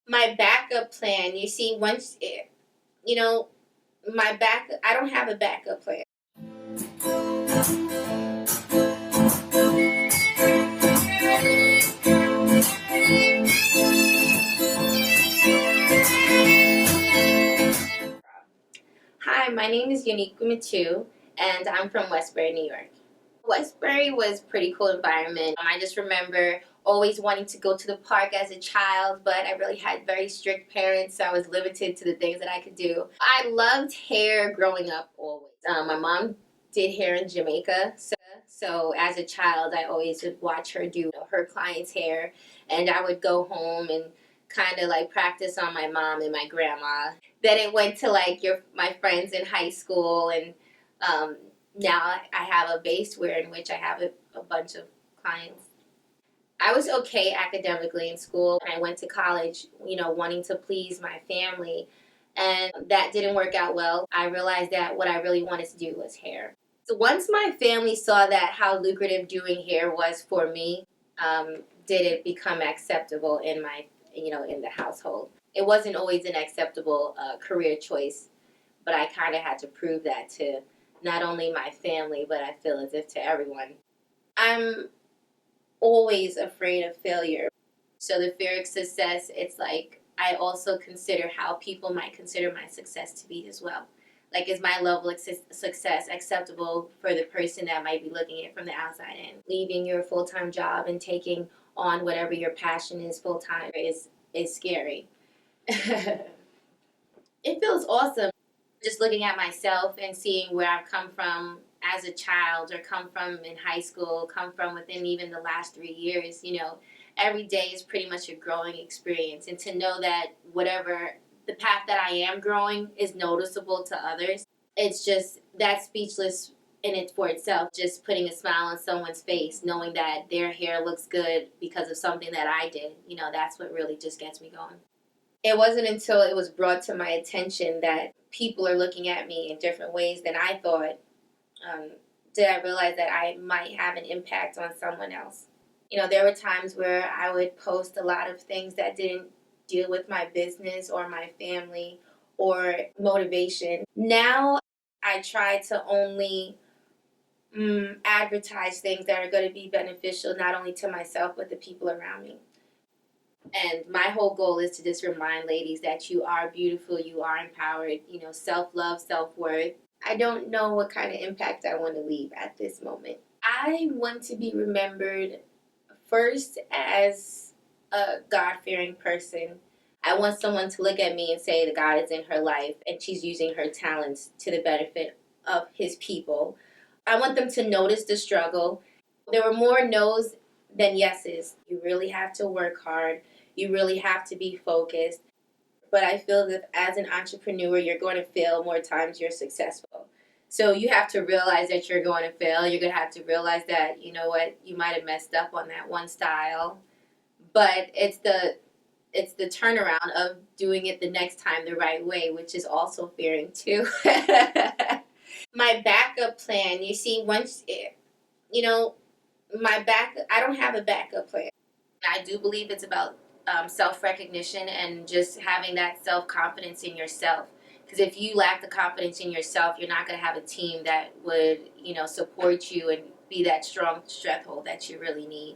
My backup plan, you see, you know, I don't have a backup plan. Hi, my name is Yanniqua Mitto, and I'm from Westbury, New York. Westbury was a pretty cool environment. I just remember always wanting to go to the park as a child, but I really had very strict parents, so I was limited to the things that I could do. I loved hair growing up always. My mom did hair in Jamaica, so as a child, I always would watch her do her clients' hair, and I would go home and kind of like practice on my mom and my grandma. Then it went to like my friends in high school, and now I have a base where in which I have a bunch of clients. I was okay academically in school. I went to college, wanting to please my family, and that didn't work out well. I realized that what I really wanted to do was hair. So once my family saw that how lucrative doing hair was for me, did it become acceptable in in the household. It wasn't always an acceptable career choice, but I kind of had to prove that to not only my family, but I feel as if to everyone. I'm always afraid of failure. So the fear of success, it's like I also consider how people might consider my success to be as well. Like, is my level of success acceptable for the person that might be looking at it from the outside in? Leaving your full-time job and taking on whatever your passion is full-time is scary. It feels awesome just looking at myself and seeing where I've come from as a child, or come from in high school, come from within even the last 3 years. Every day is pretty much a growing experience. And to know that whatever the path that I am growing is noticeable to others, it's just that speechless in it for itself. Just putting a smile on someone's face, knowing that their hair looks good because of something that I did, that's what really just gets me going. It wasn't until it was brought to my attention that people are looking at me in different ways than I thought, did I realize that I might have an impact on someone else. There were times where I would post a lot of things that didn't deal with my business or my family or motivation. Now I try to only advertise things that are going to be beneficial not only to myself but the people around me. And my whole goal is to just remind ladies that you are beautiful, you are empowered, self-love, self-worth. I don't know what kind of impact I want to leave at this moment. I want to be remembered first as a God-fearing person. I want someone to look at me and say that God is in her life and she's using her talents to the benefit of his people. I want them to notice the struggle. There were more no's than yeses. You really have to work hard. You really have to be focused. But I feel that as an entrepreneur, you're going to fail more times you're successful. So you have to realize that you're going to fail. You're going to have to realize that, you know what, you might have messed up on that one style. But it's the turnaround of doing it the next time the right way, which is also fearing too. My backup plan, you see, I don't have a backup plan. I do believe it's about self-recognition and just having that self-confidence in yourself. Because if you lack the confidence in yourself, you're not going to have a team that would, support you and be that strong strengthhold that you really need.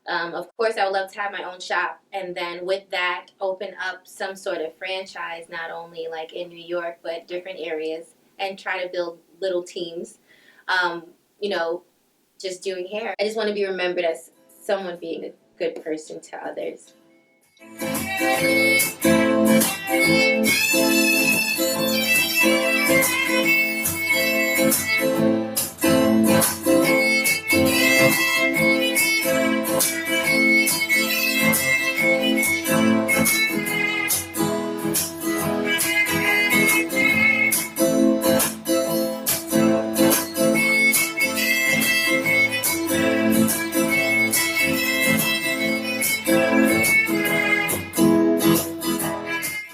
Of course, I would love to have my own shop, and then with that, open up some sort of franchise, not only like in New York, but different areas, and try to build little teams, you know, just doing hair. I just want to be remembered as someone being a good person to others.